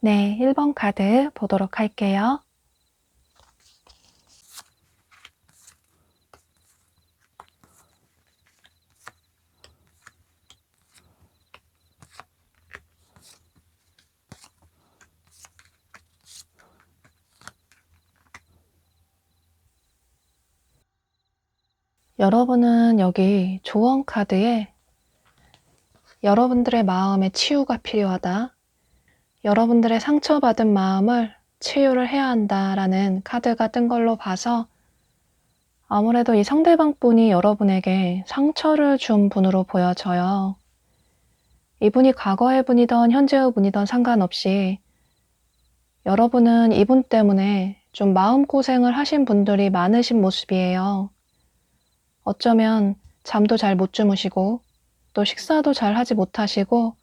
네, 1번 카드 보도록 할게요. 여러분은 여기 조언 카드에 여러분들의 마음의 치유가 필요하다, 여러분들의 상처받은 마음을 치유를 해야 한다라는 카드가 뜬 걸로 봐서 아무래도 이 상대방 분이 여러분에게 상처를 준 분으로 보여져요. 이분이 과거의 분이든 현재의 분이든 상관없이 여러분은 이분 때문에 좀 마음고생을 하신 분들이 많으신 모습이에요. 어쩌면 잠도 잘 못 주무시고 또 식사도 잘 하지 못하시고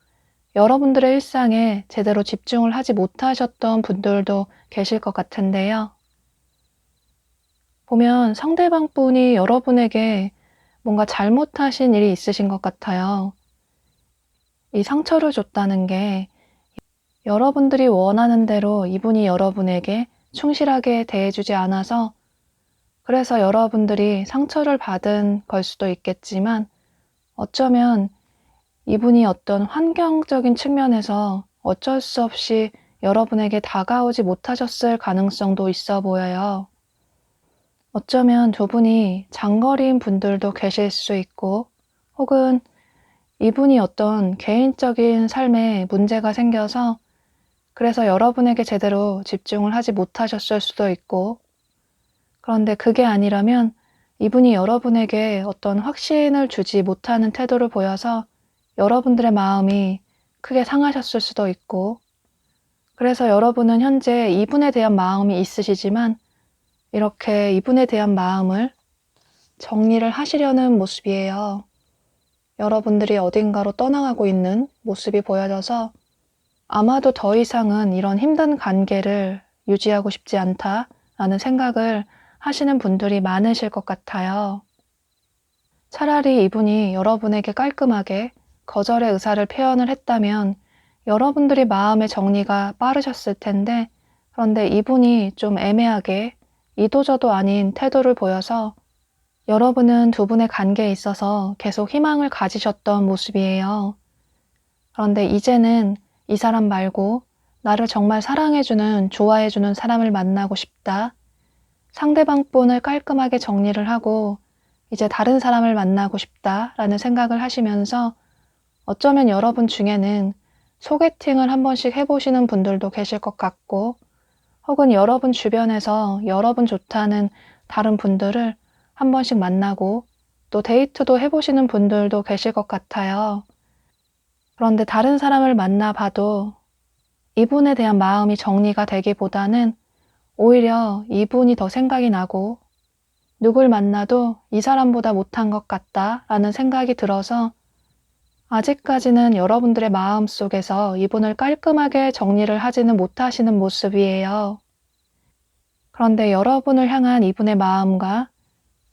여러분들의 일상에 제대로 집중을 하지 못하셨던 분들도 계실 것 같은데요. 보면 상대방 분이 여러분에게 뭔가 잘못하신 일이 있으신 것 같아요. 이 상처를 줬다는 게 여러분들이 원하는 대로 이분이 여러분에게 충실하게 대해주지 않아서 그래서 여러분들이 상처를 받은 걸 수도 있겠지만 어쩌면 이분이 어떤 환경적인 측면에서 어쩔 수 없이 여러분에게 다가오지 못하셨을 가능성도 있어 보여요. 어쩌면 두 분이 장거리인 분들도 계실 수 있고 혹은 이분이 어떤 개인적인 삶에 문제가 생겨서 그래서 여러분에게 제대로 집중을 하지 못하셨을 수도 있고 그런데 그게 아니라면 이분이 여러분에게 어떤 확신을 주지 못하는 태도를 보여서 여러분들의 마음이 크게 상하셨을 수도 있고 그래서 여러분은 현재 이분에 대한 마음이 있으시지만 이렇게 이분에 대한 마음을 정리를 하시려는 모습이에요. 여러분들이 어딘가로 떠나가고 있는 모습이 보여져서 아마도 더 이상은 이런 힘든 관계를 유지하고 싶지 않다라는 생각을 하시는 분들이 많으실 것 같아요. 차라리 이분이 여러분에게 깔끔하게 거절의 의사를 표현을 했다면 여러분들이 마음의 정리가 빠르셨을 텐데 그런데 이분이 좀 애매하게 이도저도 아닌 태도를 보여서 여러분은 두 분의 관계에 있어서 계속 희망을 가지셨던 모습이에요. 그런데 이제는 이 사람 말고 나를 정말 사랑해주는, 좋아해주는 사람을 만나고 싶다. 상대방 분을 깔끔하게 정리를 하고 이제 다른 사람을 만나고 싶다라는 생각을 하시면서 어쩌면 여러분 중에는 소개팅을 한 번씩 해보시는 분들도 계실 것 같고 혹은 여러분 주변에서 여러분 좋다는 다른 분들을 한 번씩 만나고 또 데이트도 해보시는 분들도 계실 것 같아요. 그런데 다른 사람을 만나봐도 이분에 대한 마음이 정리가 되기보다는 오히려 이분이 더 생각이 나고 누굴 만나도 이 사람보다 못한 것 같다라는 생각이 들어서 아직까지는 여러분들의 마음 속에서 이분을 깔끔하게 정리를 하지는 못하시는 모습이에요. 그런데 여러분을 향한 이분의 마음과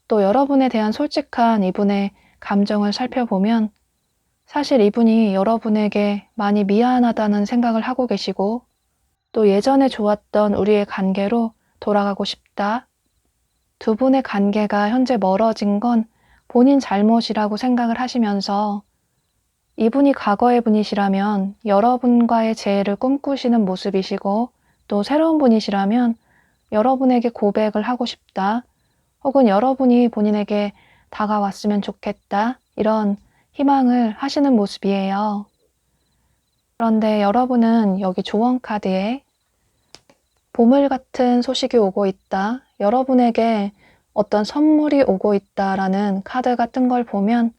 또 여러분에 대한 솔직한 이분의 감정을 살펴보면 사실 이분이 여러분에게 많이 미안하다는 생각을 하고 계시고 또 예전에 좋았던 우리의 관계로 돌아가고 싶다. 두 분의 관계가 현재 멀어진 건 본인 잘못이라고 생각을 하시면서 이분이 과거의 분이시라면 여러분과의 재회를 꿈꾸시는 모습이시고 또 새로운 분이시라면 여러분에게 고백을 하고 싶다. 혹은 여러분이 본인에게 다가왔으면 좋겠다. 이런 희망을 하시는 모습이에요. 그런데 여러분은 여기 조언 카드에 보물 같은 소식이 오고 있다. 여러분에게 어떤 선물이 오고 있다라는 카드가 뜬 걸 보면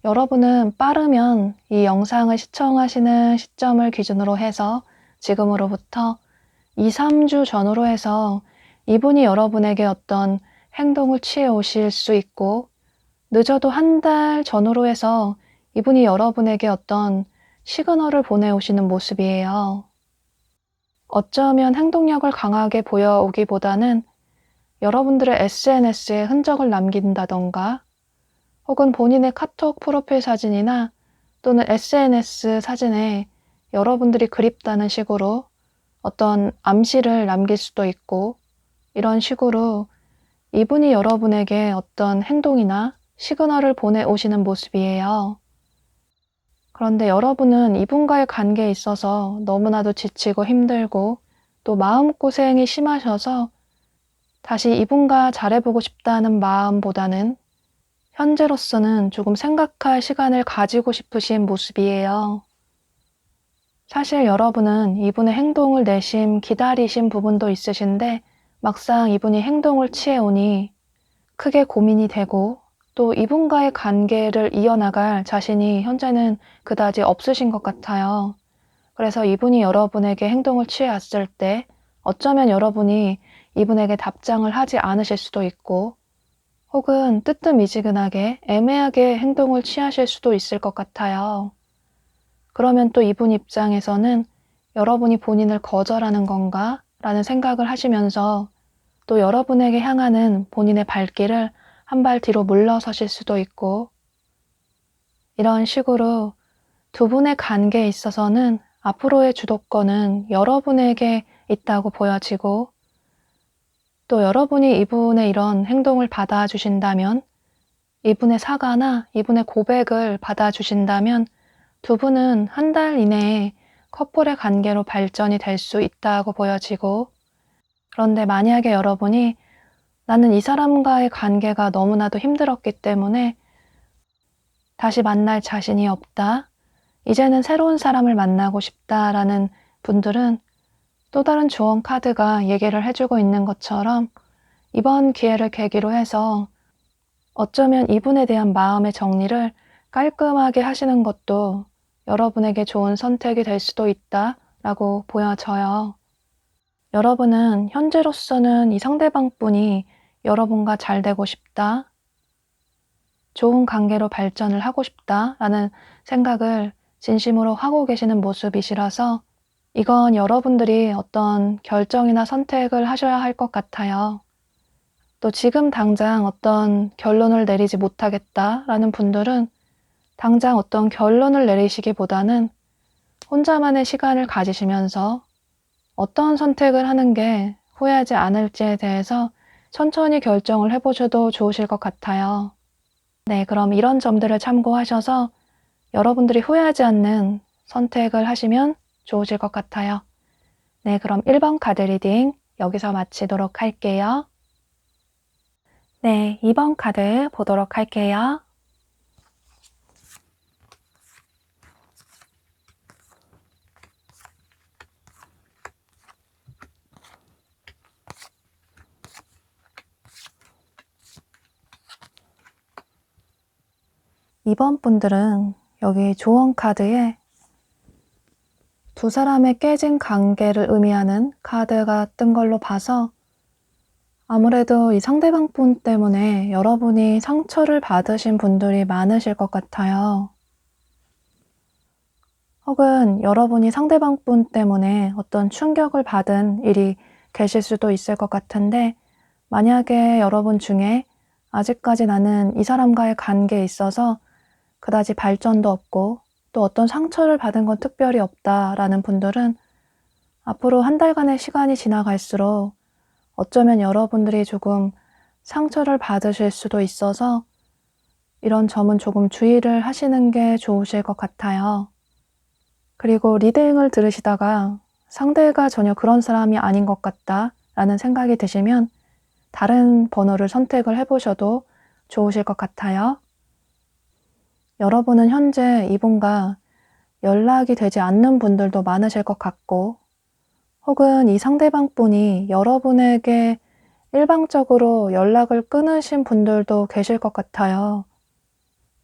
여러분은 빠르면 이 영상을 시청하시는 시점을 기준으로 해서 지금으로부터 2, 3주 전후로 해서 이분이 여러분에게 어떤 행동을 취해 오실 수 있고 늦어도 한 달 전후로 해서 이분이 여러분에게 어떤 시그널을 보내오시는 모습이에요. 어쩌면 행동력을 강하게 보여오기보다는 여러분들의 SNS에 흔적을 남긴다던가 혹은 본인의 카톡 프로필 사진이나 또는 SNS 사진에 여러분들이 그립다는 식으로 어떤 암시를 남길 수도 있고 이런 식으로 이분이 여러분에게 어떤 행동이나 시그널을 보내오시는 모습이에요. 그런데 여러분은 이분과의 관계에 있어서 너무나도 지치고 힘들고 또 마음고생이 심하셔서 다시 이분과 잘해보고 싶다는 마음보다는 현재로서는 조금 생각할 시간을 가지고 싶으신 모습이에요. 사실 여러분은 이분의 행동을 내심 기다리신 부분도 있으신데 막상 이분이 행동을 취해오니 크게 고민이 되고 또 이분과의 관계를 이어나갈 자신이 현재는 그다지 없으신 것 같아요. 그래서 이분이 여러분에게 행동을 취해왔을 때 어쩌면 여러분이 이분에게 답장을 하지 않으실 수도 있고 혹은 뜨뜻미지근하게 애매하게 행동을 취하실 수도 있을 것 같아요. 그러면 또 이분 입장에서는 여러분이 본인을 거절하는 건가? 라는 생각을 하시면서 또 여러분에게 향하는 본인의 발길을 한 발 뒤로 물러서실 수도 있고 이런 식으로 두 분의 관계에 있어서는 앞으로의 주도권은 여러분에게 있다고 보여지고, 또 여러분이 이분의 이런 행동을 받아주신다면, 이분의 사과나 이분의 고백을 받아주신다면 두 분은 한 달 이내에 커플의 관계로 발전이 될 수 있다고 보여지고, 그런데 만약에 여러분이 나는 이 사람과의 관계가 너무나도 힘들었기 때문에 다시 만날 자신이 없다, 이제는 새로운 사람을 만나고 싶다라는 분들은 또 다른 조언 카드가 얘기를 해주고 있는 것처럼 이번 기회를 계기로 해서 어쩌면 이분에 대한 마음의 정리를 깔끔하게 하시는 것도 여러분에게 좋은 선택이 될 수도 있다라고 보여져요. 여러분은 현재로서는 이 상대방 분이 여러분과 잘 되고 싶다, 좋은 관계로 발전을 하고 싶다라는 생각을 진심으로 하고 계시는 모습이시라서 이건 여러분들이 어떤 결정이나 선택을 하셔야 할 것 같아요. 또 지금 당장 어떤 결론을 내리지 못하겠다라는 분들은 당장 어떤 결론을 내리시기보다는 혼자만의 시간을 가지시면서 어떤 선택을 하는 게 후회하지 않을지에 대해서 천천히 결정을 해보셔도 좋으실 것 같아요. 네, 그럼 이런 점들을 참고하셔서 여러분들이 후회하지 않는 선택을 하시면 좋으실 것 같아요. 네, 그럼 1번 카드 리딩 여기서 마치도록 할게요. 네, 2번 카드 보도록 할게요. 이번 분들은 여기 조언 카드에 두 사람의 깨진 관계를 의미하는 카드가 뜬 걸로 봐서 아무래도 이 상대방 분 때문에 여러분이 상처를 받으신 분들이 많으실 것 같아요. 혹은 여러분이 상대방 분 때문에 어떤 충격을 받은 일이 계실 수도 있을 것 같은데, 만약에 여러분 중에 아직까지 나는 이 사람과의 관계에 있어서 그다지 발전도 없고 또 어떤 상처를 받은 건 특별히 없다라는 분들은 앞으로 한 달간의 시간이 지나갈수록 어쩌면 여러분들이 조금 상처를 받으실 수도 있어서 이런 점은 조금 주의를 하시는 게 좋으실 것 같아요. 그리고 리딩을 들으시다가 상대가 전혀 그런 사람이 아닌 것 같다라는 생각이 드시면 다른 번호를 선택을 해보셔도 좋으실 것 같아요. 여러분은 현재 이분과 연락이 되지 않는 분들도 많으실 것 같고, 혹은 이 상대방 분이 여러분에게 일방적으로 연락을 끊으신 분들도 계실 것 같아요.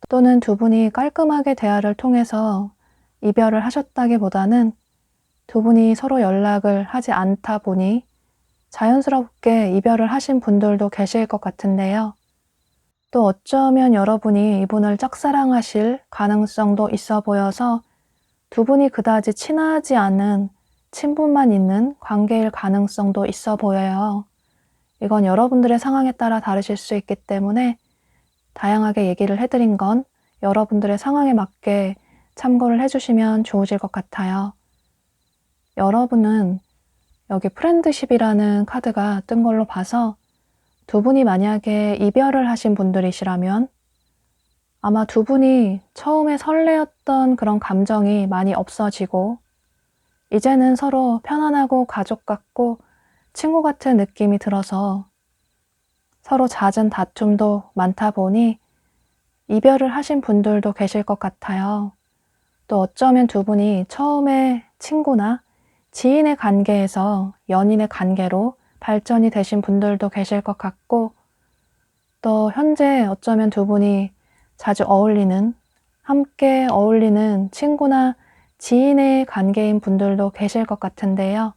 또는 두 분이 깔끔하게 대화를 통해서 이별을 하셨다기보다는 두 분이 서로 연락을 하지 않다 보니 자연스럽게 이별을 하신 분들도 계실 것 같은데요. 또 어쩌면 여러분이 이분을 짝사랑하실 가능성도 있어 보여서 두 분이 그다지 친하지 않은 친분만 있는 관계일 가능성도 있어 보여요. 이건 여러분들의 상황에 따라 다르실 수 있기 때문에 다양하게 얘기를 해드린 건 여러분들의 상황에 맞게 참고를 해주시면 좋으실 것 같아요. 여러분은 여기 프렌드십이라는 카드가 뜬 걸로 봐서 두 분이 만약에 이별을 하신 분들이시라면 아마 두 분이 처음에 설레었던 그런 감정이 많이 없어지고 이제는 서로 편안하고 가족 같고 친구 같은 느낌이 들어서 서로 잦은 다툼도 많다 보니 이별을 하신 분들도 계실 것 같아요. 또 어쩌면 두 분이 처음에 친구나 지인의 관계에서 연인의 관계로 발전이 되신 분들도 계실 것 같고, 또 현재 어쩌면 두 분이 자주 어울리는, 함께 어울리는 친구나 지인의 관계인 분들도 계실 것 같은데요.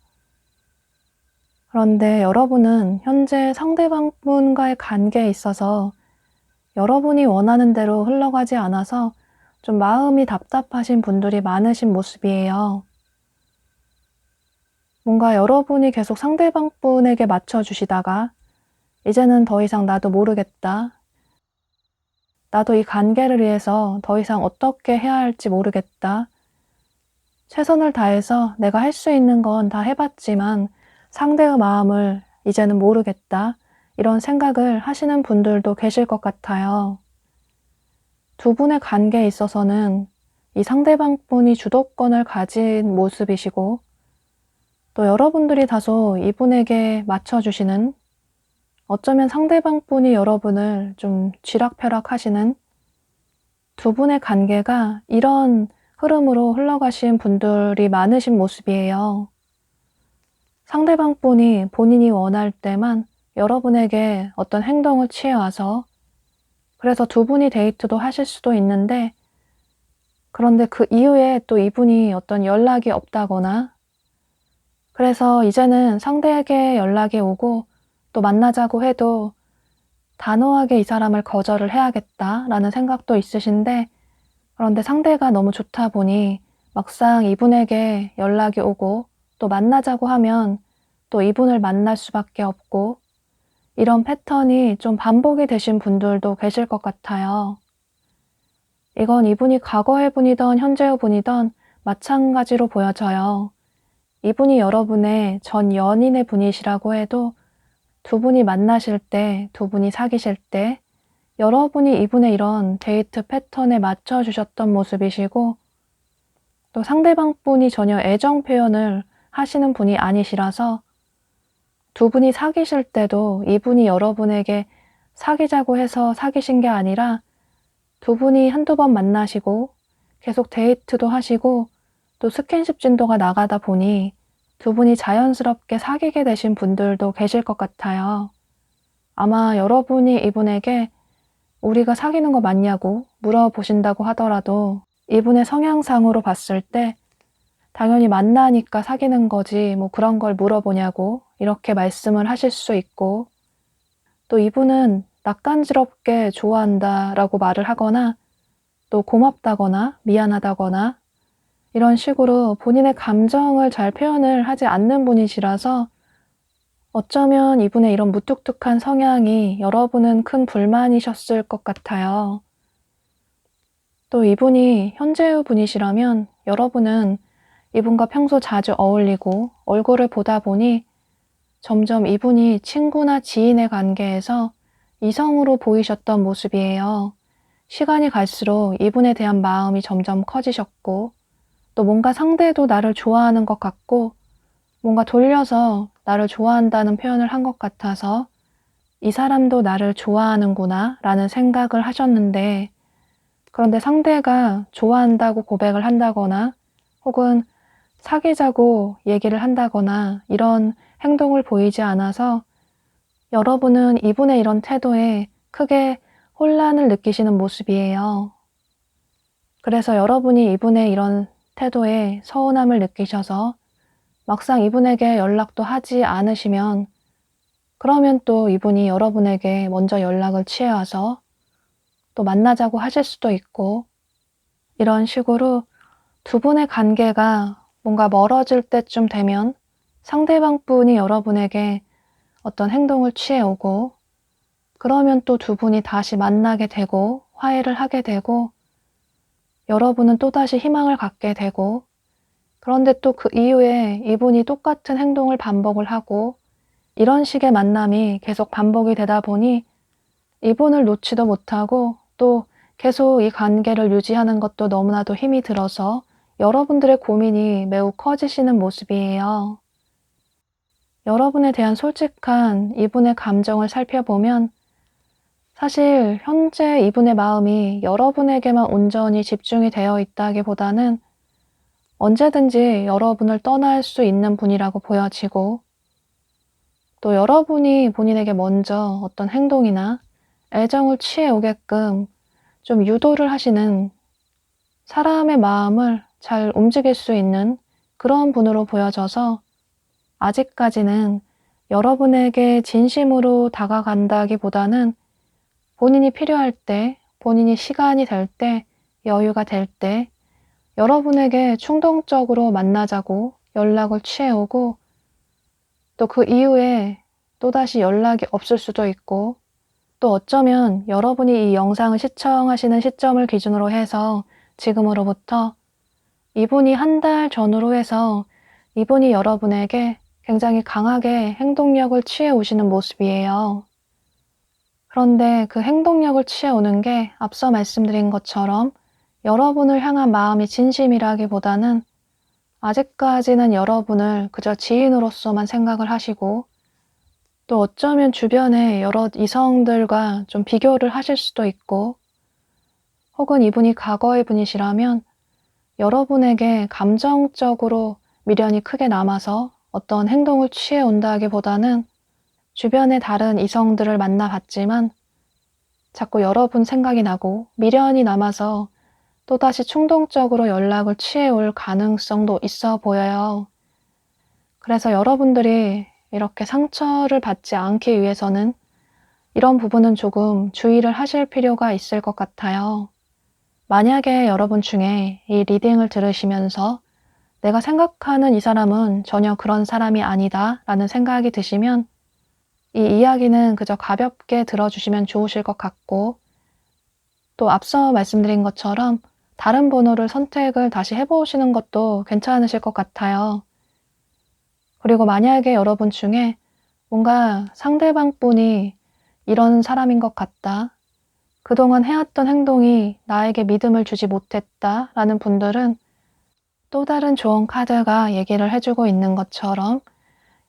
그런데 여러분은 현재 상대방 분과의 관계에 있어서 여러분이 원하는 대로 흘러가지 않아서 좀 마음이 답답하신 분들이 많으신 모습이에요. 뭔가 여러분이 계속 상대방 분에게 맞춰주시다가 이제는 더 이상 나도 모르겠다, 나도 이 관계를 위해서 더 이상 어떻게 해야 할지 모르겠다, 최선을 다해서 내가 할 수 있는 건 다 해봤지만 상대의 마음을 이제는 모르겠다. 이런 생각을 하시는 분들도 계실 것 같아요. 두 분의 관계에 있어서는 이 상대방 분이 주도권을 가진 모습이시고 또 여러분들이 다소 이분에게 맞춰주시는, 어쩌면 상대방 분이 여러분을 좀 쥐락펴락 하시는 두 분의 관계가 이런 흐름으로 흘러가신 분들이 많으신 모습이에요. 상대방 분이 본인이 원할 때만 여러분에게 어떤 행동을 취해와서 그래서 두 분이 데이트도 하실 수도 있는데, 그런데 그 이후에 또 이분이 어떤 연락이 없다거나, 그래서 이제는 상대에게 연락이 오고 또 만나자고 해도 단호하게 이 사람을 거절을 해야겠다라는 생각도 있으신데, 그런데 상대가 너무 좋다 보니 막상 이분에게 연락이 오고 또 만나자고 하면 또 이분을 만날 수밖에 없고, 이런 패턴이 좀 반복이 되신 분들도 계실 것 같아요. 이건 이분이 과거의 분이든 현재의 분이든 마찬가지로 보여져요. 이분이 여러분의 전 연인의 분이시라고 해도 두 분이 만나실 때, 두 분이 사귀실 때 여러분이 이분의 이런 데이트 패턴에 맞춰주셨던 모습이시고, 또 상대방 분이 전혀 애정 표현을 하시는 분이 아니시라서 두 분이 사귀실 때도 이분이 여러분에게 사귀자고 해서 사귀신 게 아니라 두 분이 한두 번 만나시고 계속 데이트도 하시고 또 스킨십 진도가 나가다 보니 두 분이 자연스럽게 사귀게 되신 분들도 계실 것 같아요. 아마 여러분이 이분에게 우리가 사귀는 거 맞냐고 물어보신다고 하더라도 이분의 성향상으로 봤을 때 당연히 만나니까 사귀는 거지 뭐 그런 걸 물어보냐고 이렇게 말씀을 하실 수 있고, 또 이분은 낯간지럽게 좋아한다라고 말을 하거나 또 고맙다거나 미안하다거나 이런 식으로 본인의 감정을 잘 표현을 하지 않는 분이시라서 어쩌면 이분의 이런 무뚝뚝한 성향이 여러분은 큰 불만이셨을 것 같아요. 또 이분이 현재의 분이시라면 여러분은 이분과 평소 자주 어울리고 얼굴을 보다 보니 점점 이분이 친구나 지인의 관계에서 이성으로 보이셨던 모습이에요. 시간이 갈수록 이분에 대한 마음이 점점 커지셨고 또 뭔가 상대도 나를 좋아하는 것 같고 뭔가 돌려서 나를 좋아한다는 표현을 한 것 같아서 이 사람도 나를 좋아하는구나 라는 생각을 하셨는데, 그런데 상대가 좋아한다고 고백을 한다거나 혹은 사귀자고 얘기를 한다거나 이런 행동을 보이지 않아서 여러분은 이분의 이런 태도에 크게 혼란을 느끼시는 모습이에요. 그래서 여러분이 이분의 이런 태도에 서운함을 느끼셔서 막상 이분에게 연락도 하지 않으시면 그러면 또 이분이 여러분에게 먼저 연락을 취해와서 또 만나자고 하실 수도 있고, 이런 식으로 두 분의 관계가 뭔가 멀어질 때쯤 되면 상대방 분이 여러분에게 어떤 행동을 취해오고, 그러면 또 두 분이 다시 만나게 되고 화해를 하게 되고 여러분은 또다시 희망을 갖게 되고, 그런데 또 그 이후에 이분이 똑같은 행동을 반복을 하고 이런 식의 만남이 계속 반복이 되다 보니 이분을 놓지도 못하고 또 계속 이 관계를 유지하는 것도 너무나도 힘이 들어서 여러분들의 고민이 매우 커지시는 모습이에요. 여러분에 대한 솔직한 이분의 감정을 살펴보면 사실 현재 이분의 마음이 여러분에게만 온전히 집중이 되어 있다기보다는 언제든지 여러분을 떠날 수 있는 분이라고 보여지고, 또 여러분이 본인에게 먼저 어떤 행동이나 애정을 취해 오게끔 좀 유도를 하시는, 사람의 마음을 잘 움직일 수 있는 그런 분으로 보여져서 아직까지는 여러분에게 진심으로 다가간다기보다는 본인이 필요할 때, 본인이 시간이 될 때, 여유가 될 때 여러분에게 충동적으로 만나자고 연락을 취해오고 또 그 이후에 또다시 연락이 없을 수도 있고, 또 어쩌면 여러분이 이 영상을 시청하시는 시점을 기준으로 해서 지금으로부터 이분이 한 달 전으로 해서 이분이 여러분에게 굉장히 강하게 행동력을 취해 오시는 모습이에요. 그런데 그 행동력을 취해 오는 게 앞서 말씀드린 것처럼 여러분을 향한 마음이 진심이라기보다는 아직까지는 여러분을 그저 지인으로서만 생각을 하시고, 또 어쩌면 주변의 여러 이성들과 좀 비교를 하실 수도 있고, 혹은 이분이 과거의 분이시라면 여러분에게 감정적으로 미련이 크게 남아서 어떤 행동을 취해 온다기보다는 주변의 다른 이성들을 만나봤지만 자꾸 여러분 생각이 나고 미련이 남아서 또다시 충동적으로 연락을 취해 올 가능성도 있어 보여요. 그래서 여러분들이 이렇게 상처를 받지 않기 위해서는 이런 부분은 조금 주의를 하실 필요가 있을 것 같아요. 만약에 여러분 중에 이 리딩을 들으시면서 내가 생각하는 이 사람은 전혀 그런 사람이 아니다 라는 생각이 드시면 이 이야기는 그저 가볍게 들어주시면 좋으실 것 같고, 또 앞서 말씀드린 것처럼 다른 번호를 선택을 다시 해보시는 것도 괜찮으실 것 같아요. 그리고 만약에 여러분 중에 뭔가 상대방 분이 이런 사람인 것 같다, 그동안 해왔던 행동이 나에게 믿음을 주지 못했다 라는 분들은 또 다른 조언 카드가 얘기를 해주고 있는 것처럼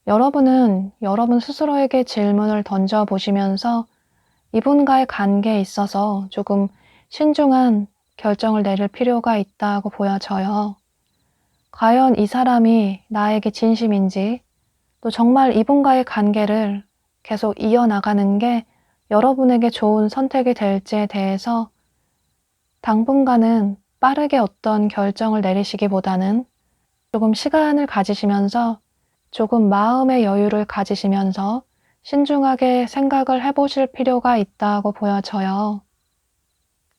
여러분은 여러분 스스로에게 질문을 던져보시면서 이분과의 관계에 있어서 조금 신중한 결정을 내릴 필요가 있다고 보여져요. 과연 이 사람이 나에게 진심인지, 또 정말 이분과의 관계를 계속 이어나가는 게 여러분에게 좋은 선택이 될지에 대해서 당분간은 빠르게 어떤 결정을 내리시기보다는 조금 시간을 가지시면서 조금 마음의 여유를 가지시면서 신중하게 생각을 해보실 필요가 있다고 보여져요.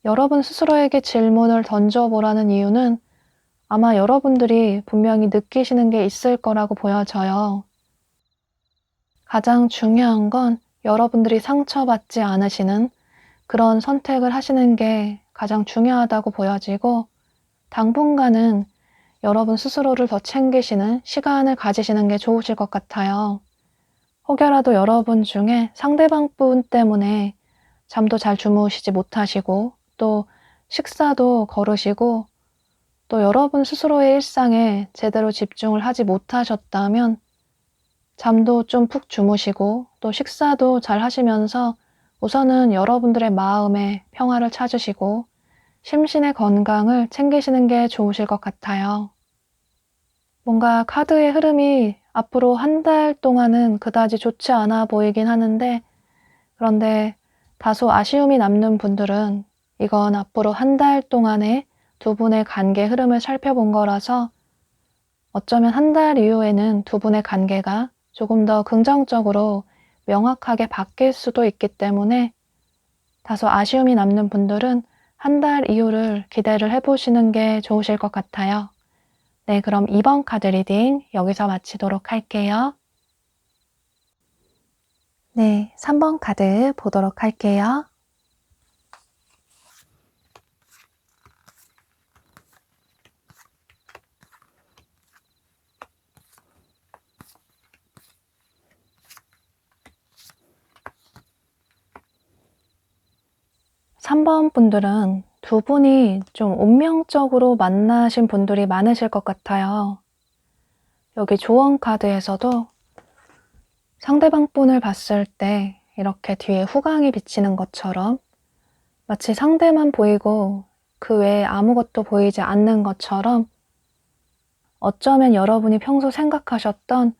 여러분 스스로에게 질문을 던져보라는 이유는 아마 여러분들이 분명히 느끼시는 게 있을 거라고 보여져요. 가장 중요한 건 여러분들이 상처받지 않으시는 그런 선택을 하시는 게 가장 중요하다고 보여지고, 당분간은 여러분 스스로를 더 챙기시는 시간을 가지시는 게 좋으실 것 같아요. 혹여라도 여러분 중에 상대방 분 때문에 잠도 잘 주무시지 못하시고, 또 식사도 거르시고, 또 여러분 스스로의 일상에 제대로 집중을 하지 못하셨다면 잠도 좀 푹 주무시고 또 식사도 잘 하시면서 우선은 여러분들의 마음의 평화를 찾으시고 심신의 건강을 챙기시는 게 좋으실 것 같아요. 뭔가 카드의 흐름이 앞으로 한 달 동안은 그다지 좋지 않아 보이긴 하는데, 그런데 다소 아쉬움이 남는 분들은 이건 앞으로 한 달 동안의 두 분의 관계 흐름을 살펴본 거라서 어쩌면 한 달 이후에는 두 분의 관계가 조금 더 긍정적으로 명확하게 바뀔 수도 있기 때문에 다소 아쉬움이 남는 분들은 한 달 이후를 기대를 해보시는 게 좋으실 것 같아요. 네, 그럼 2번 카드 리딩 여기서 마치도록 할게요. 네, 3번 카드 보도록 할게요. 삼 번 분들은 두 분이 좀 운명적으로 만나신 분들이 많으실 것 같아요. 여기 조언 카드에서도 상대방 분을 봤을 때 이렇게 뒤에 후광이 비치는 것처럼 마치 상대만 보이고 그 외에 아무것도 보이지 않는 것처럼 어쩌면 여러분이 평소 생각하셨던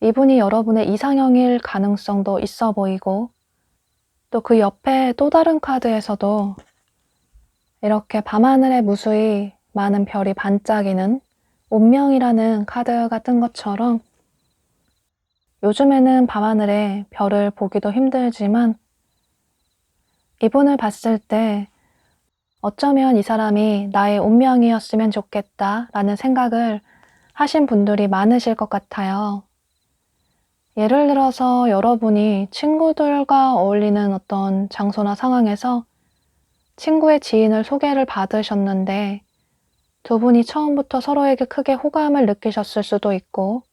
이분이 여러분의 이상형일 가능성도 있어 보이고, 또 그 옆에 또 다른 카드에서도 이렇게 밤하늘에 무수히 많은 별이 반짝이는 운명이라는 카드가 뜬 것처럼 요즘에는 밤하늘에 별을 보기도 힘들지만 이분을 봤을 때 어쩌면 이 사람이 나의 운명이었으면 좋겠다라는 생각을 하신 분들이 많으실 것 같아요. 예를 들어서 여러분이 친구들과 어울리는 어떤 장소나 상황에서 친구의 지인을 소개를 받으셨는데 두 분이 처음부터 서로에게 크게 호감을 느끼셨을 수도 있고,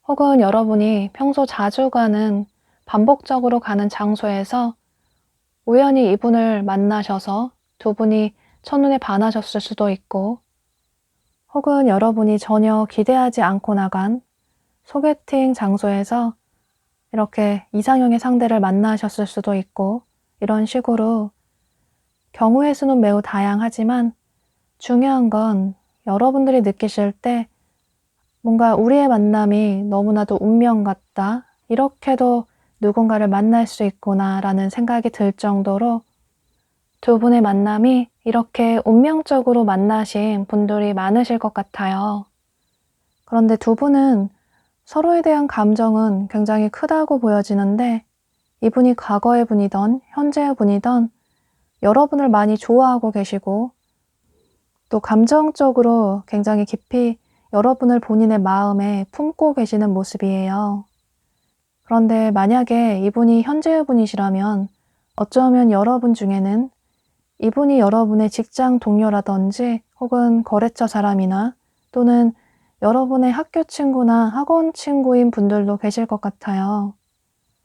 혹은 여러분이 평소 자주 가는, 반복적으로 가는 장소에서 우연히 이분을 만나셔서 두 분이 첫눈에 반하셨을 수도 있고, 혹은 여러분이 전혀 기대하지 않고 나간 소개팅 장소에서 이렇게 이상형의 상대를 만나셨을 수도 있고, 이런 식으로 경우의 수는 매우 다양하지만 중요한 건 여러분들이 느끼실 때 뭔가 우리의 만남이 너무나도 운명 같다, 이렇게도 누군가를 만날 수 있구나 라는 생각이 들 정도로 두 분의 만남이 이렇게 운명적으로 만나신 분들이 많으실 것 같아요. 그런데 두 분은 서로에 대한 감정은 굉장히 크다고 보여지는데, 이분이 과거의 분이던 현재의 분이던 여러분을 많이 좋아하고 계시고, 또 감정적으로 굉장히 깊이 여러분을 본인의 마음에 품고 계시는 모습이에요. 그런데 만약에 이분이 현재의 분이시라면 어쩌면 여러분 중에는 이분이 여러분의 직장 동료라든지 혹은 거래처 사람이나 또는 여러분의 학교 친구나 학원 친구인 분들도 계실 것 같아요.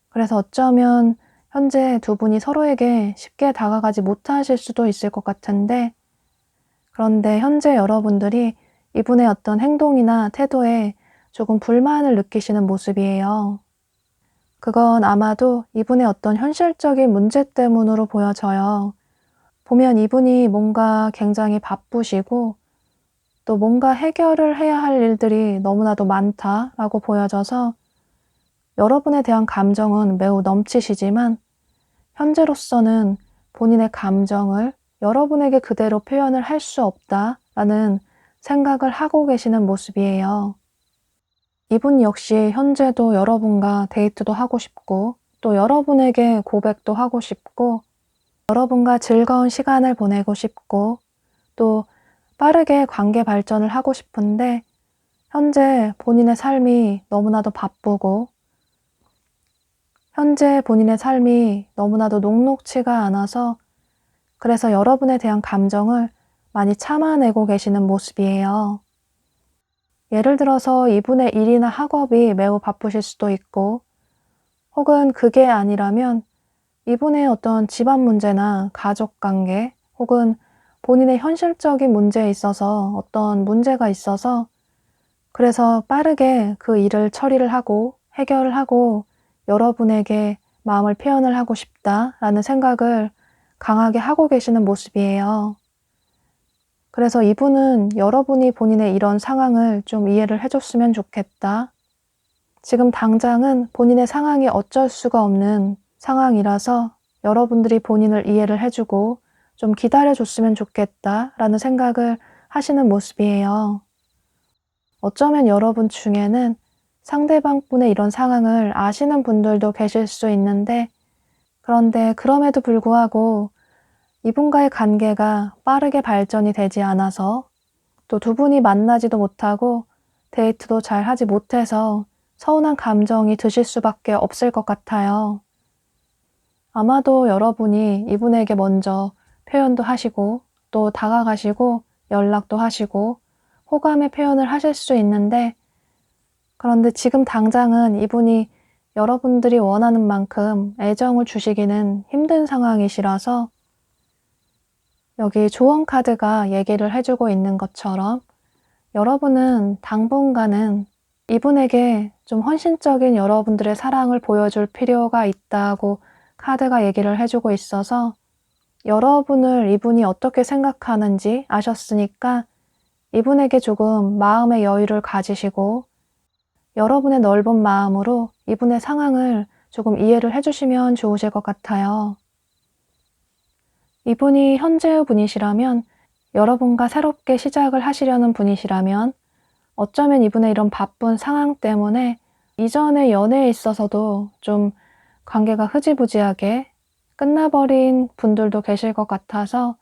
그래서 어쩌면 현재 두 분이 서로에게 쉽게 다가가지 못하실 수도 있을 것 같은데, 그런데 현재 여러분들이 이분의 어떤 행동이나 태도에 조금 불만을 느끼시는 모습이에요. 그건 아마도 이분의 어떤 현실적인 문제 때문으로 보여져요. 보면 이분이 뭔가 굉장히 바쁘시고 또 뭔가 해결을 해야 할 일들이 너무나도 많다라고 보여져서 여러분에 대한 감정은 매우 넘치시지만 현재로서는 본인의 감정을 여러분에게 그대로 표현을 할 수 없다라는 생각을 하고 계시는 모습이에요. 이분 역시 현재도 여러분과 데이트도 하고 싶고 또 여러분에게 고백도 하고 싶고 여러분과 즐거운 시간을 보내고 싶고 또 빠르게 관계 발전을 하고 싶은데 현재 본인의 삶이 너무나도 바쁘고 현재 본인의 삶이 너무나도 녹록치가 않아서 그래서 여러분에 대한 감정을 많이 참아내고 계시는 모습이에요. 예를 들어서 이분의 일이나 학업이 매우 바쁘실 수도 있고 혹은 그게 아니라면 이분의 어떤 집안 문제나 가족 관계 혹은 본인의 현실적인 문제에 있어서 어떤 문제가 있어서 그래서 빠르게 그 일을 처리를 하고 해결을 하고 여러분에게 마음을 표현을 하고 싶다라는 생각을 강하게 하고 계시는 모습이에요. 그래서 이분은 여러분이 본인의 이런 상황을 좀 이해를 해줬으면 좋겠다. 지금 당장은 본인의 상황이 어쩔 수가 없는 상황이라서 여러분들이 본인을 이해를 해주고 좀 기다려줬으면 좋겠다라는 생각을 하시는 모습이에요. 어쩌면 여러분 중에는 상대방 분의 이런 상황을 아시는 분들도 계실 수 있는데, 그런데 그럼에도 불구하고 이분과의 관계가 빠르게 발전이 되지 않아서 또 두 분이 만나지도 못하고 데이트도 잘 하지 못해서 서운한 감정이 드실 수밖에 없을 것 같아요. 아마도 여러분이 이분에게 먼저 표현도 하시고 또 다가가시고 연락도 하시고 호감의 표현을 하실 수 있는데, 그런데 지금 당장은 이분이 여러분들이 원하는 만큼 애정을 주시기는 힘든 상황이시라서 여기 조언 카드가 얘기를 해주고 있는 것처럼 여러분은 당분간은 이분에게 좀 헌신적인 여러분들의 사랑을 보여줄 필요가 있다고 카드가 얘기를 해주고 있어서 여러분을 이분이 어떻게 생각하는지 아셨으니까 이분에게 조금 마음의 여유를 가지시고 여러분의 넓은 마음으로 이분의 상황을 조금 이해를 해주시면 좋으실 것 같아요. 이분이 현재의 분이시라면 여러분과 새롭게 시작을 하시려는 분이시라면 어쩌면 이분의 이런 바쁜 상황 때문에 이전의 연애에 있어서도 좀 관계가 흐지부지하게 끝나버린 분들도 계실 것 같아서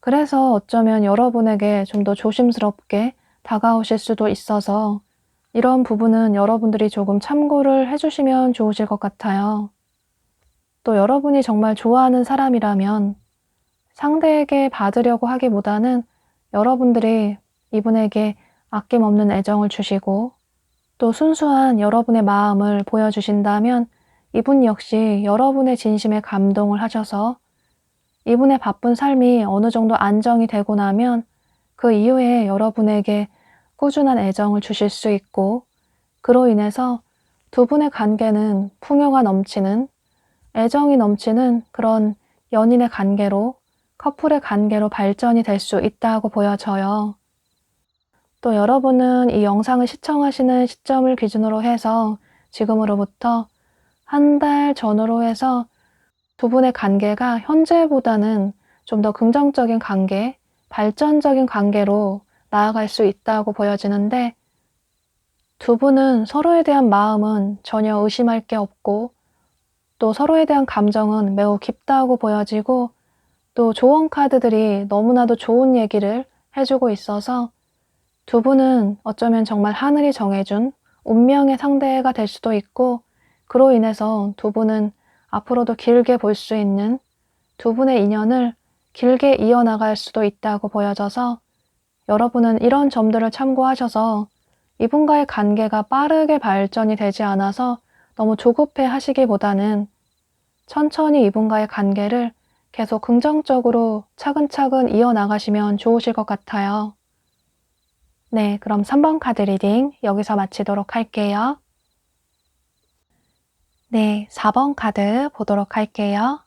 그래서 어쩌면 여러분에게 좀 더 조심스럽게 다가오실 수도 있어서 이런 부분은 여러분들이 조금 참고를 해주시면 좋으실 것 같아요. 또 여러분이 정말 좋아하는 사람이라면 상대에게 받으려고 하기보다는 여러분들이 이분에게 아낌없는 애정을 주시고 또 순수한 여러분의 마음을 보여주신다면 이분 역시 여러분의 진심에 감동을 하셔서 이분의 바쁜 삶이 어느 정도 안정이 되고 나면 그 이후에 여러분에게 꾸준한 애정을 주실 수 있고 그로 인해서 두 분의 관계는 풍요가 넘치는 애정이 넘치는 그런 연인의 관계로 커플의 관계로 발전이 될 수 있다고 보여져요. 또 여러분은 이 영상을 시청하시는 시점을 기준으로 해서 지금으로부터 한 달 전으로 해서 두 분의 관계가 현재보다는 좀 더 긍정적인 관계, 발전적인 관계로 나아갈 수 있다고 보여지는데 두 분은 서로에 대한 마음은 전혀 의심할 게 없고 또 서로에 대한 감정은 매우 깊다고 보여지고 또 조언 카드들이 너무나도 좋은 얘기를 해주고 있어서 두 분은 어쩌면 정말 하늘이 정해준 운명의 상대가 될 수도 있고 그로 인해서 두 분은 앞으로도 길게 볼 수 있는 두 분의 인연을 길게 이어나갈 수도 있다고 보여져서 여러분은 이런 점들을 참고하셔서 이분과의 관계가 빠르게 발전이 되지 않아서 너무 조급해 하시기보다는 천천히 이분과의 관계를 계속 긍정적으로 차근차근 이어나가시면 좋으실 것 같아요. 네, 그럼 3번 카드 리딩 여기서 마치도록 할게요. 네, 4번 카드 보도록 할게요.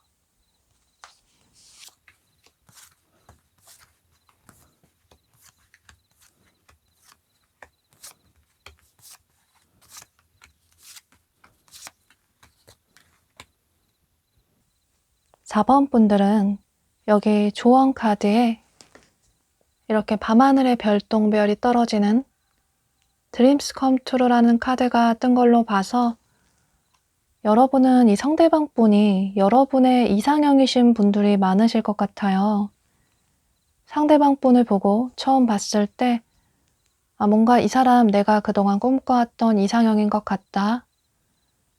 사 번 분들은 여기 조언 카드에 이렇게 밤하늘의 별똥별이 떨어지는 Dreams Come True라는 카드가 뜬 걸로 봐서 여러분은 이 상대방 분이 여러분의 이상형이신 분들이 많으실 것 같아요. 상대방 분을 보고 처음 봤을 때 뭔가 이 사람 내가 그동안 꿈꿔왔던 이상형인 것 같다.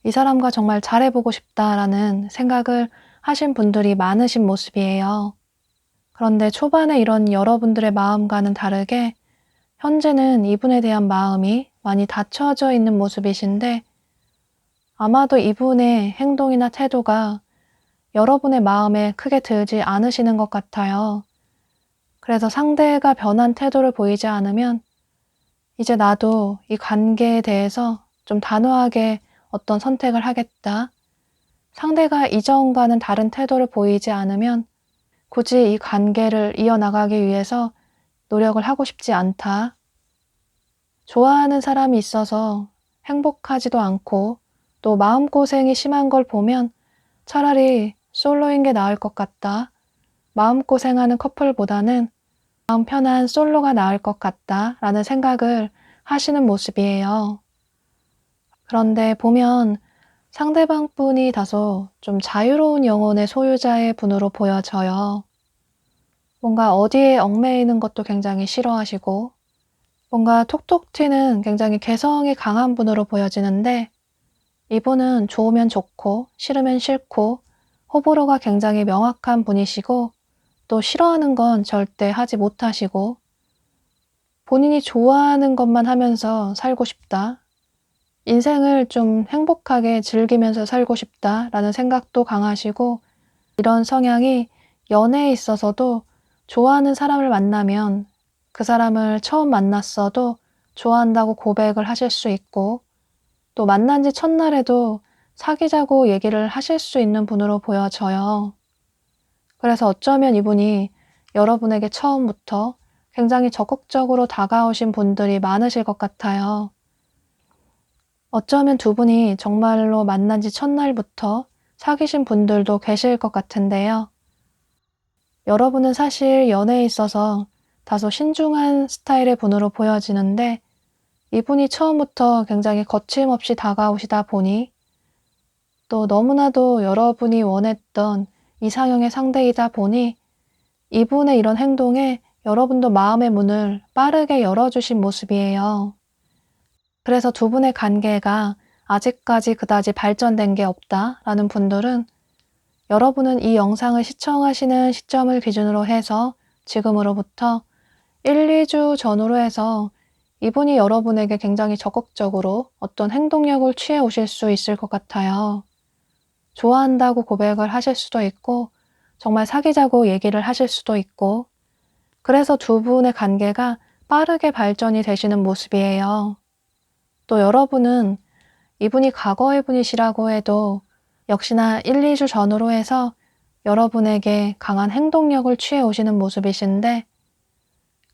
이 사람과 정말 잘해보고 싶다라는 생각을 하신 분들이 많으신 모습이에요. 그런데 초반에 이런 여러분들의 마음과는 다르게 현재는 이분에 대한 마음이 많이 닫혀져 있는 모습이신데 아마도 이분의 행동이나 태도가 여러분의 마음에 크게 들지 않으시는 것 같아요. 그래서 상대가 변한 태도를 보이지 않으면 이제 나도 이 관계에 대해서 좀 단호하게 어떤 선택을 하겠다. 상대가 이전과는 다른 태도를 보이지 않으면 굳이 이 관계를 이어나가기 위해서 노력을 하고 싶지 않다. 좋아하는 사람이 있어서 행복하지도 않고 또 마음고생이 심한 걸 보면 차라리 솔로인 게 나을 것 같다. 마음고생하는 커플보다는 마음 편한 솔로가 나을 것 같다 라는 생각을 하시는 모습이에요. 그런데 보면 상대방 분이 다소 좀 자유로운 영혼의 소유자의 분으로 보여져요. 뭔가 어디에 얽매이는 것도 굉장히 싫어하시고 뭔가 톡톡 튀는 굉장히 개성이 강한 분으로 보여지는데 이분은 좋으면 좋고 싫으면 싫고 호불호가 굉장히 명확한 분이시고 또 싫어하는 건 절대 하지 못하시고 본인이 좋아하는 것만 하면서 살고 싶다. 인생을 좀 행복하게 즐기면서 살고 싶다라는 생각도 강하시고 이런 성향이 연애에 있어서도 좋아하는 사람을 만나면 그 사람을 처음 만났어도 좋아한다고 고백을 하실 수 있고 또 만난 지 첫날에도 사귀자고 얘기를 하실 수 있는 분으로 보여져요. 그래서 어쩌면 이분이 여러분에게 처음부터 굉장히 적극적으로 다가오신 분들이 많으실 것 같아요. 어쩌면 두 분이 정말로 만난 지 첫날부터 사귀신 분들도 계실 것 같은데요. 여러분은 사실 연애에 있어서 다소 신중한 스타일의 분으로 보여지는데 이분이 처음부터 굉장히 거침없이 다가오시다 보니 또 너무나도 여러분이 원했던 이상형의 상대이다 보니 이분의 이런 행동에 여러분도 마음의 문을 빠르게 열어주신 모습이에요. 그래서 두 분의 관계가 아직까지 그다지 발전된 게 없다라는 분들은 여러분은 이 영상을 시청하시는 시점을 기준으로 해서 지금으로부터 1, 2주 전후로 해서 이분이 여러분에게 굉장히 적극적으로 어떤 행동력을 취해 오실 수 있을 것 같아요. 좋아한다고 고백을 하실 수도 있고, 정말 사귀자고 얘기를 하실 수도 있고, 그래서 두 분의 관계가 빠르게 발전이 되시는 모습이에요. 또 여러분은 이분이 과거의 분이시라고 해도 역시나 1, 2주 전후로 해서 여러분에게 강한 행동력을 취해 오시는 모습이신데,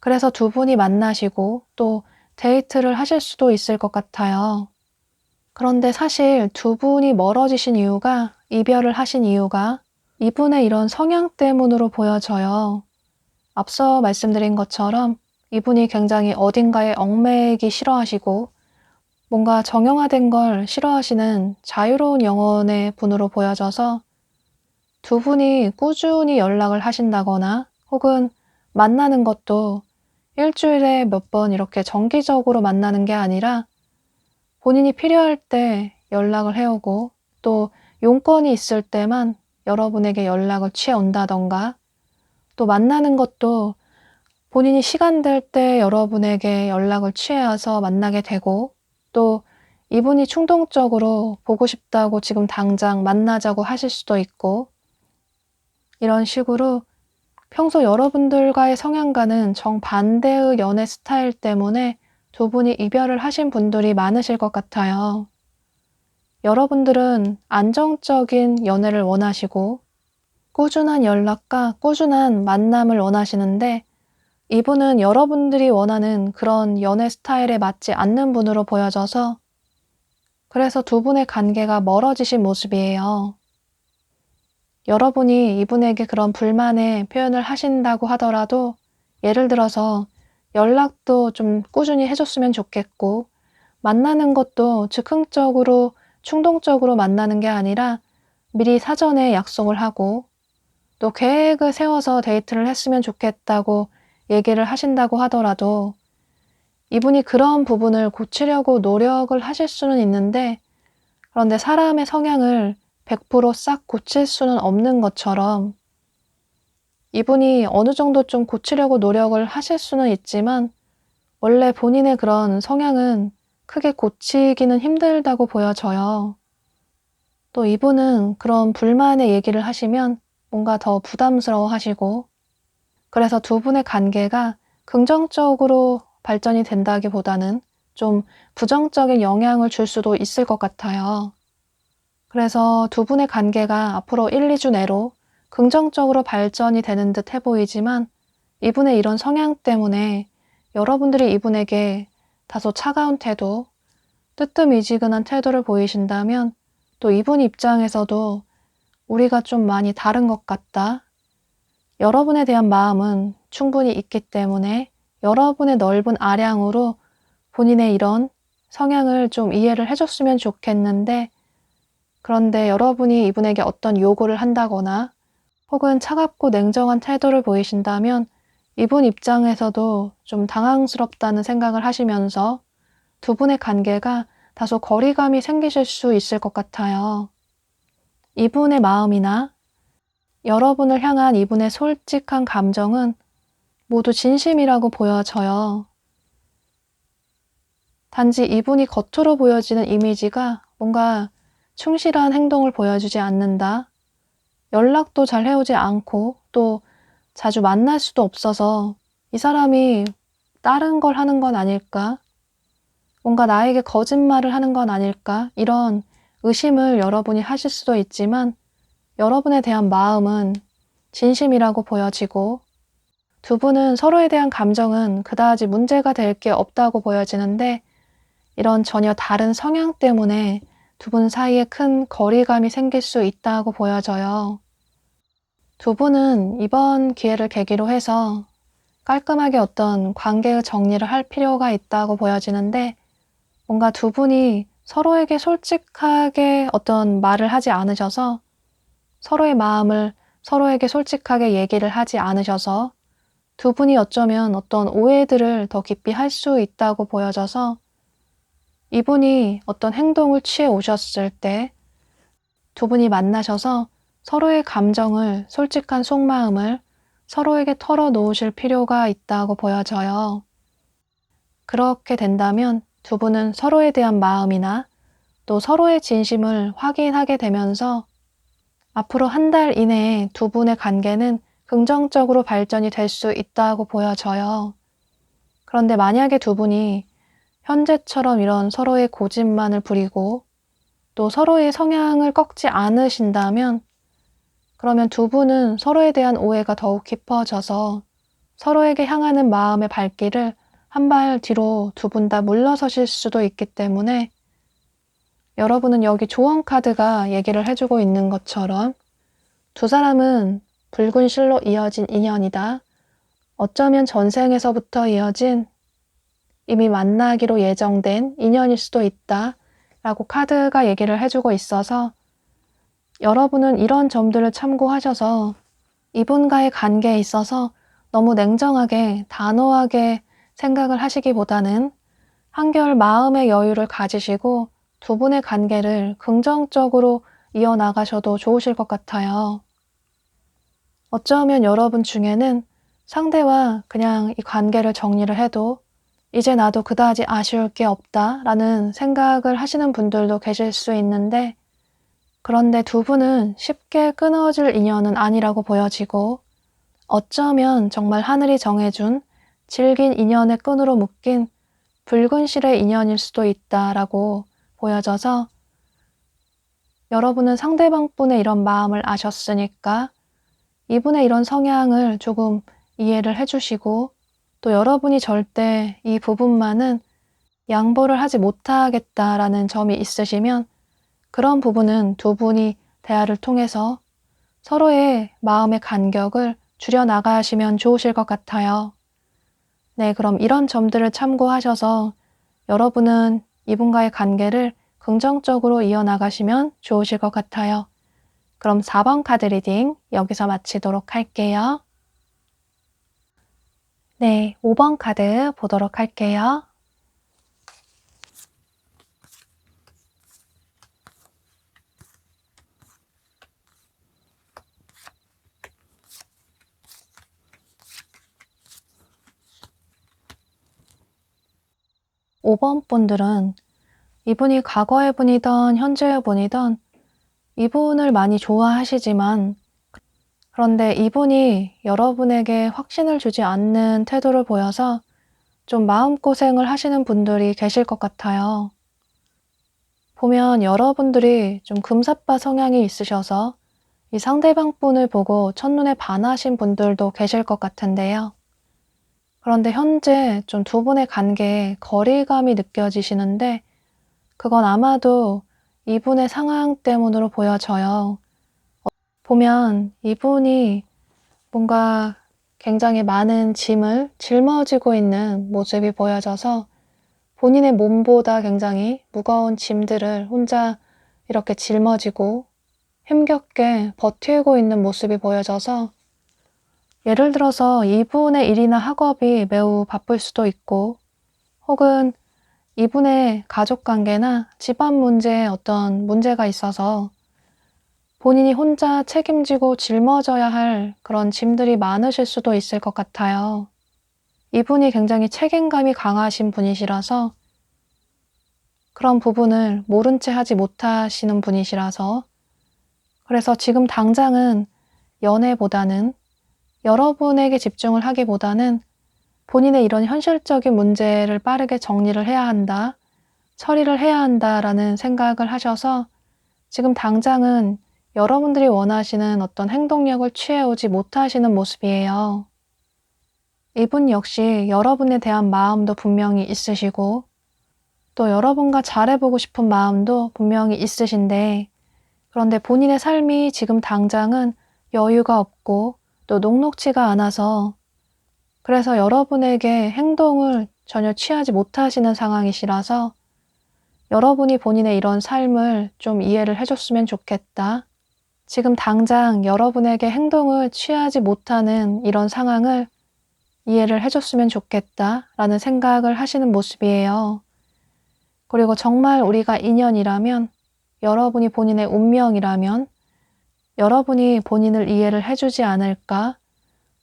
그래서 두 분이 만나시고 또 데이트를 하실 수도 있을 것 같아요. 그런데 사실 두 분이 멀어지신 이유가, 이별을 하신 이유가 이분의 이런 성향 때문으로 보여져요. 앞서 말씀드린 것처럼 이분이 굉장히 어딘가에 얽매이기 싫어하시고 뭔가 정형화된 걸 싫어하시는 자유로운 영혼의 분으로 보여져서 두 분이 꾸준히 연락을 하신다거나 혹은 만나는 것도 일주일에 몇 번 이렇게 정기적으로 만나는 게 아니라 본인이 필요할 때 연락을 해오고 또 용건이 있을 때만 여러분에게 연락을 취해온다던가 또 만나는 것도 본인이 시간 될 때 여러분에게 연락을 취해와서 만나게 되고 또 이분이 충동적으로 보고 싶다고 지금 당장 만나자고 하실 수도 있고 이런 식으로 평소 여러분들과의 성향과는 정반대의 연애 스타일 때문에 두 분이 이별을 하신 분들이 많으실 것 같아요. 여러분들은 안정적인 연애를 원하시고 꾸준한 연락과 꾸준한 만남을 원하시는데 이분은 여러분들이 원하는 그런 연애 스타일에 맞지 않는 분으로 보여져서 그래서 두 분의 관계가 멀어지신 모습이에요. 여러분이 이분에게 그런 불만의 표현을 하신다고 하더라도 예를 들어서 연락도 좀 꾸준히 해줬으면 좋겠고 만나는 것도 즉흥적으로 충동적으로 만나는 게 아니라 미리 사전에 약속을 하고 또 계획을 세워서 데이트를 했으면 좋겠다고 얘기를 하신다고 하더라도 이분이 그런 부분을 고치려고 노력을 하실 수는 있는데 그런데 사람의 성향을 100%싹 고칠 수는 없는 것처럼 이분이 어느 정도 좀 고치려고 노력을 하실 수는 있지만 원래 본인의 그런 성향은 크게 고치기는 힘들다고 보여져요. 또 이분은 그런 불만의 얘기를 하시면 뭔가 더 부담스러워 하시고 그래서 두 분의 관계가 긍정적으로 발전이 된다기보다는 좀 부정적인 영향을 줄 수도 있을 것 같아요. 그래서 두 분의 관계가 앞으로 1, 2주 내로 긍정적으로 발전이 되는 듯 해 보이지만 이분의 이런 성향 때문에 여러분들이 이분에게 다소 차가운 태도, 뜨뜻미지근한 태도를 보이신다면 또 이분 입장에서도 우리가 좀 많이 다른 것 같다. 여러분에 대한 마음은 충분히 있기 때문에 여러분의 넓은 아량으로 본인의 이런 성향을 좀 이해를 해줬으면 좋겠는데 그런데 여러분이 이분에게 어떤 요구를 한다거나 혹은 차갑고 냉정한 태도를 보이신다면 이분 입장에서도 좀 당황스럽다는 생각을 하시면서 두 분의 관계가 다소 거리감이 생기실 수 있을 것 같아요. 이분의 마음이나 여러분을 향한 이분의 솔직한 감정은 모두 진심이라고 보여져요. 단지 이분이 겉으로 보여지는 이미지가 뭔가 충실한 행동을 보여주지 않는다. 연락도 잘 해오지 않고 또 자주 만날 수도 없어서 이 사람이 다른 걸 하는 건 아닐까? 뭔가 나에게 거짓말을 하는 건 아닐까? 이런 의심을 여러분이 하실 수도 있지만 여러분에 대한 마음은 진심이라고 보여지고 두 분은 서로에 대한 감정은 그다지 문제가 될 게 없다고 보여지는데 이런 전혀 다른 성향 때문에 두 분 사이에 큰 거리감이 생길 수 있다고 보여져요. 두 분은 이번 기회를 계기로 해서 깔끔하게 어떤 관계의 정리를 할 필요가 있다고 보여지는데 뭔가 두 분이 서로에게 솔직하게 어떤 말을 하지 않으셔서 서로의 마음을 서로에게 솔직하게 얘기를 하지 않으셔서 두 분이 어쩌면 어떤 오해들을 더 깊이 할 수 있다고 보여져서 이분이 어떤 행동을 취해 오셨을 때 두 분이 만나셔서 서로의 감정을, 솔직한 속마음을 서로에게 털어놓으실 필요가 있다고 보여져요. 그렇게 된다면 두 분은 서로에 대한 마음이나 또 서로의 진심을 확인하게 되면서 앞으로 한 달 이내에 두 분의 관계는 긍정적으로 발전이 될 수 있다고 보여져요. 그런데 만약에 두 분이 현재처럼 이런 서로의 고집만을 부리고 또 서로의 성향을 꺾지 않으신다면 그러면 두 분은 서로에 대한 오해가 더욱 깊어져서 서로에게 향하는 마음의 발길을 한 발 뒤로 두 분 다 물러서실 수도 있기 때문에 여러분은 여기 조언 카드가 얘기를 해주고 있는 것처럼 두 사람은 붉은 실로 이어진 인연이다. 어쩌면 전생에서부터 이어진 이미 만나기로 예정된 인연일 수도 있다. 라고 카드가 얘기를 해주고 있어서 여러분은 이런 점들을 참고하셔서 이분과의 관계에 있어서 너무 냉정하게 단호하게 생각을 하시기보다는 한결 마음의 여유를 가지시고 두 분의 관계를 긍정적으로 이어나가셔도 좋으실 것 같아요. 어쩌면 여러분 중에는 상대와 그냥 이 관계를 정리를 해도 이제 나도 그다지 아쉬울 게 없다라는 생각을 하시는 분들도 계실 수 있는데 그런데 두 분은 쉽게 끊어질 인연은 아니라고 보여지고 어쩌면 정말 하늘이 정해준 질긴 인연의 끈으로 묶인 붉은 실의 인연일 수도 있다라고 보여져서 여러분은 상대방분의 이런 마음을 아셨으니까 이분의 이런 성향을 조금 이해를 해주시고 또 여러분이 절대 이 부분만은 양보를 하지 못하겠다라는 점이 있으시면 그런 부분은 두 분이 대화를 통해서 서로의 마음의 간격을 줄여나가시면 좋으실 것 같아요. 네, 그럼 이런 점들을 참고하셔서 여러분은 이분과의 관계를 긍정적으로 이어나가시면 좋으실 것 같아요. 그럼 4번 카드 리딩 여기서 마치도록 할게요. 네, 5번 카드 보도록 할게요. (5번) 분들은 이분이 과거의 분이든 현재의 분이든 이분을 많이 좋아하시지만 그런데 이분이 여러분에게 확신을 주지 않는 태도를 보여서 좀 마음고생을 하시는 분들이 계실 것 같아요. 보면 여러분들이 좀 금사빠 성향이 있으셔서 이 상대방 분을 보고 첫눈에 반하신 분들도 계실 것 같은데요. 그런데 현재 좀 두 분의 관계에 거리감이 느껴지시는데 그건 아마도 이분의 상황 때문으로 보여져요. 보면 이분이 뭔가 굉장히 많은 짐을 짊어지고 있는 모습이 보여져서 본인의 몸보다 굉장히 무거운 짐들을 혼자 이렇게 짊어지고 힘겹게 버티고 있는 모습이 보여져서 예를 들어서 이분의 일이나 학업이 매우 바쁠 수도 있고 혹은 이분의 가족관계나 집안 문제에 어떤 문제가 있어서 본인이 혼자 책임지고 짊어져야 할 그런 짐들이 많으실 수도 있을 것 같아요. 이분이 굉장히 책임감이 강하신 분이시라서 그런 부분을 모른 채 하지 못하시는 분이시라서 그래서 지금 당장은 연애보다는 여러분에게 집중을 하기보다는 본인의 이런 현실적인 문제를 빠르게 정리를 해야 한다, 처리를 해야 한다라는 생각을 하셔서 지금 당장은 여러분들이 원하시는 어떤 행동력을 취해오지 못하시는 모습이에요. 이분 역시 여러분에 대한 마음도 분명히 있으시고 또 여러분과 잘해보고 싶은 마음도 분명히 있으신데 그런데 본인의 삶이 지금 당장은 여유가 없고 또 녹록지가 않아서 그래서 여러분에게 행동을 전혀 취하지 못하시는 상황이시라서 여러분이 본인의 이런 삶을 좀 이해를 해줬으면 좋겠다. 지금 당장 여러분에게 행동을 취하지 못하는 이런 상황을 이해를 해줬으면 좋겠다라는 생각을 하시는 모습이에요. 그리고 정말 우리가 인연이라면 여러분이 본인의 운명이라면 여러분이 본인을 이해를 해주지 않을까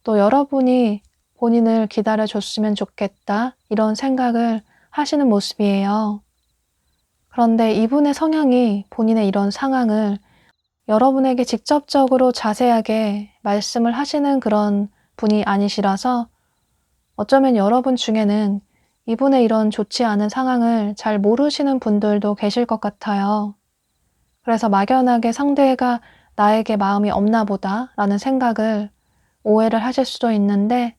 또 여러분이 본인을 기다려줬으면 좋겠다 이런 생각을 하시는 모습이에요. 그런데 이분의 성향이 본인의 이런 상황을 여러분에게 직접적으로 자세하게 말씀을 하시는 그런 분이 아니시라서 어쩌면 여러분 중에는 이분의 이런 좋지 않은 상황을 잘 모르시는 분들도 계실 것 같아요. 그래서 막연하게 상대가 나에게 마음이 없나 보다 라는 생각을 오해를 하실 수도 있는데,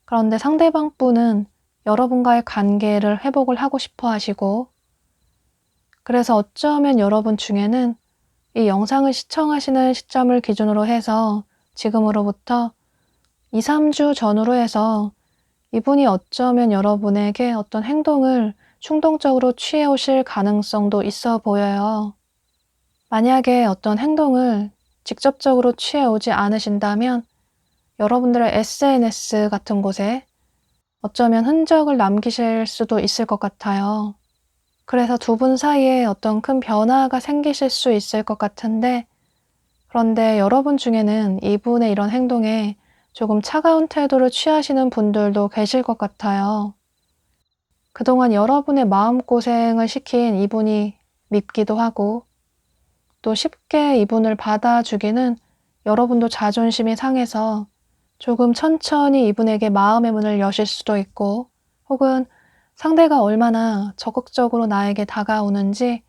그런데 상대방 분은 여러분과의 관계를 회복을 하고 싶어 하시고, 그래서 어쩌면 여러분 중에는 이 영상을 시청하시는 시점을 기준으로 해서 지금으로부터 2, 3주 전후로 해서 이분이 어쩌면 여러분에게 어떤 행동을 충동적으로 취해 오실 가능성도 있어 보여요. 만약에 어떤 행동을 직접적으로 취해 오지 않으신다면 여러분들의 SNS 같은 곳에 어쩌면 흔적을 남기실 수도 있을 것 같아요. 그래서 두 분 사이에 어떤 큰 변화가 생기실 수 있을 것 같은데, 그런데 여러분 중에는 이분의 이런 행동에 조금 차가운 태도를 취하시는 분들도 계실 것 같아요. 그동안 여러분의 마음고생을 시킨 이분이 밉기도 하고, 또 쉽게 이분을 받아주기는 여러분도 자존심이 상해서 조금 천천히 이분에게 마음의 문을 여실 수도 있고, 혹은 상대가 얼마나 적극적으로 나에게 다가오는지,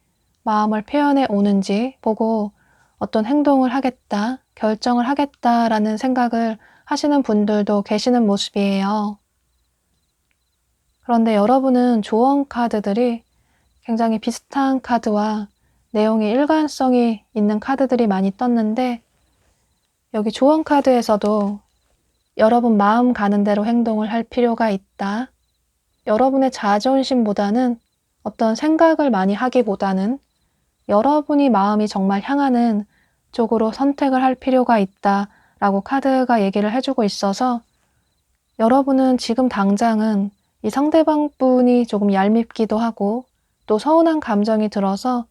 마음을 표현해 오는지 보고 어떤 행동을 하겠다, 결정을 하겠다라는 생각을 하시는 분들도 계시는 모습이에요. 그런데 여러분은 조언 카드들이 굉장히 비슷한 카드와 내용이 일관성이 있는 카드들이 많이 떴는데, 여기 조언 카드에서도 여러분 마음 가는 대로 행동을 할 필요가 있다. 여러분의 자존심보다는 어떤 생각을 많이 하기보다는 여러분이 마음이 정말 향하는 쪽으로 선택을 할 필요가 있다라고 카드가 얘기를 해주고 있어서, 여러분은 지금 당장은 이 상대방 분이 조금 얄밉기도 하고 또 서운한 감정이 들어서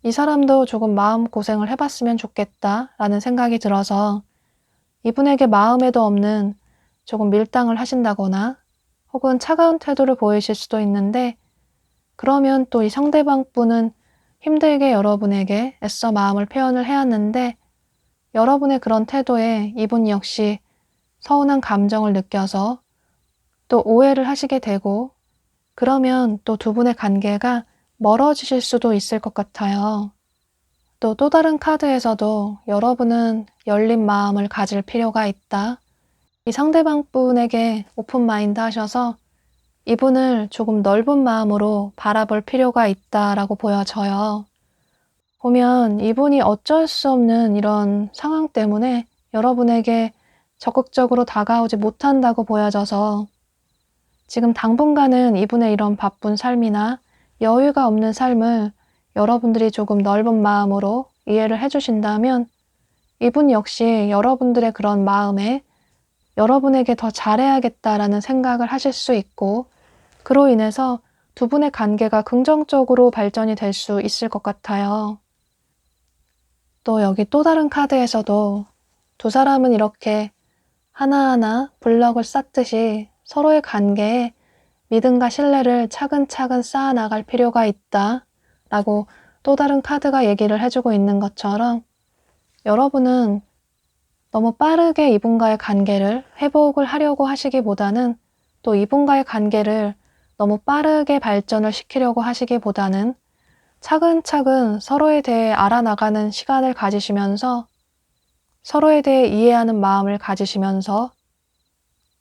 이 사람도 조금 마음고생을 해봤으면 좋겠다라는 생각이 들어서 이분에게 마음에도 없는 조금 밀당을 하신다거나 혹은 차가운 태도를 보이실 수도 있는데, 그러면 또 이 상대방 분은 힘들게 여러분에게 애써 마음을 표현을 해왔는데 여러분의 그런 태도에 이분 역시 서운한 감정을 느껴서 또 오해를 하시게 되고, 그러면 또 두 분의 관계가 멀어지실 수도 있을 것 같아요. 또 다른 카드에서도 여러분은 열린 마음을 가질 필요가 있다. 이 상대방 분에게 오픈 마인드 하셔서 이분을 조금 넓은 마음으로 바라볼 필요가 있다라고 보여져요. 보면 이분이 어쩔 수 없는 이런 상황 때문에 여러분에게 적극적으로 다가오지 못한다고 보여져서 지금 당분간은 이분의 이런 바쁜 삶이나 여유가 없는 삶을 여러분들이 조금 넓은 마음으로 이해를 해주신다면 이분 역시 여러분들의 그런 마음에 여러분에게 더 잘해야겠다라는 생각을 하실 수 있고, 그로 인해서 두 분의 관계가 긍정적으로 발전이 될 수 있을 것 같아요. 또 여기 또 다른 카드에서도 두 사람은 이렇게 하나하나 블럭을 쌓듯이 서로의 관계에 믿음과 신뢰를 차근차근 쌓아 나갈 필요가 있다 라고 또 다른 카드가 얘기를 해주고 있는 것처럼, 여러분은 너무 빠르게 이분과의 관계를 회복을 하려고 하시기보다는, 또 이분과의 관계를 너무 빠르게 발전을 시키려고 하시기보다는 차근차근 서로에 대해 알아나가는 시간을 가지시면서 서로에 대해 이해하는 마음을 가지시면서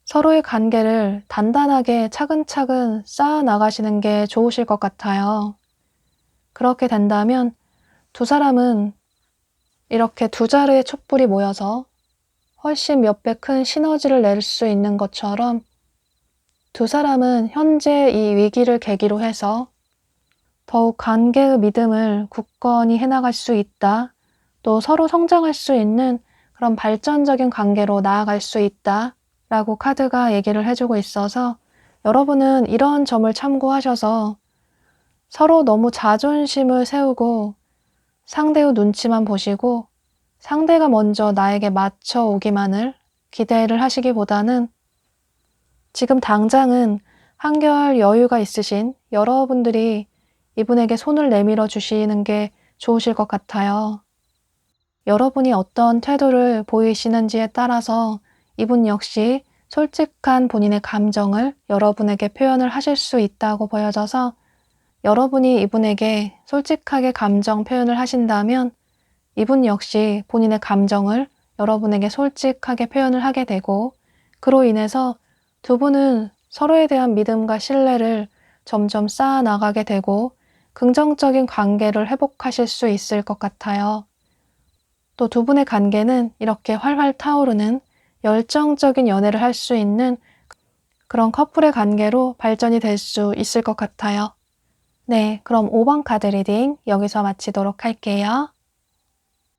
서로의 관계를 단단하게 차근차근 쌓아 나가시는 게 좋으실 것 같아요. 그렇게 된다면 두 사람은 이렇게 두 자루의 촛불이 모여서 훨씬 몇 배 큰 시너지를 낼 수 있는 것처럼, 두 사람은 현재 이 위기를 계기로 해서 더욱 관계의 믿음을 굳건히 해나갈 수 있다, 또 서로 성장할 수 있는 그런 발전적인 관계로 나아갈 수 있다 라고 카드가 얘기를 해주고 있어서, 여러분은 이런 점을 참고하셔서 서로 너무 자존심을 세우고 상대의 눈치만 보시고 상대가 먼저 나에게 맞춰 오기만을 기대를 하시기보다는 지금 당장은 한결 여유가 있으신 여러분들이 이분에게 손을 내밀어 주시는 게 좋으실 것 같아요. 여러분이 어떤 태도를 보이시는지에 따라서 이분 역시 솔직한 본인의 감정을 여러분에게 표현을 하실 수 있다고 보여져서 여러분이 이분에게 솔직하게 감정 표현을 하신다면 이분 역시 본인의 감정을 여러분에게 솔직하게 표현을 하게 되고 그로 인해서 두 분은 서로에 대한 믿음과 신뢰를 점점 쌓아 나가게 되고 긍정적인 관계를 회복하실 수 있을 것 같아요. 또 두 분의 관계는 이렇게 활활 타오르는 열정적인 연애를 할 수 있는 그런 커플의 관계로 발전이 될 수 있을 것 같아요. 네, 그럼 5번 카드 리딩 여기서 마치도록 할게요.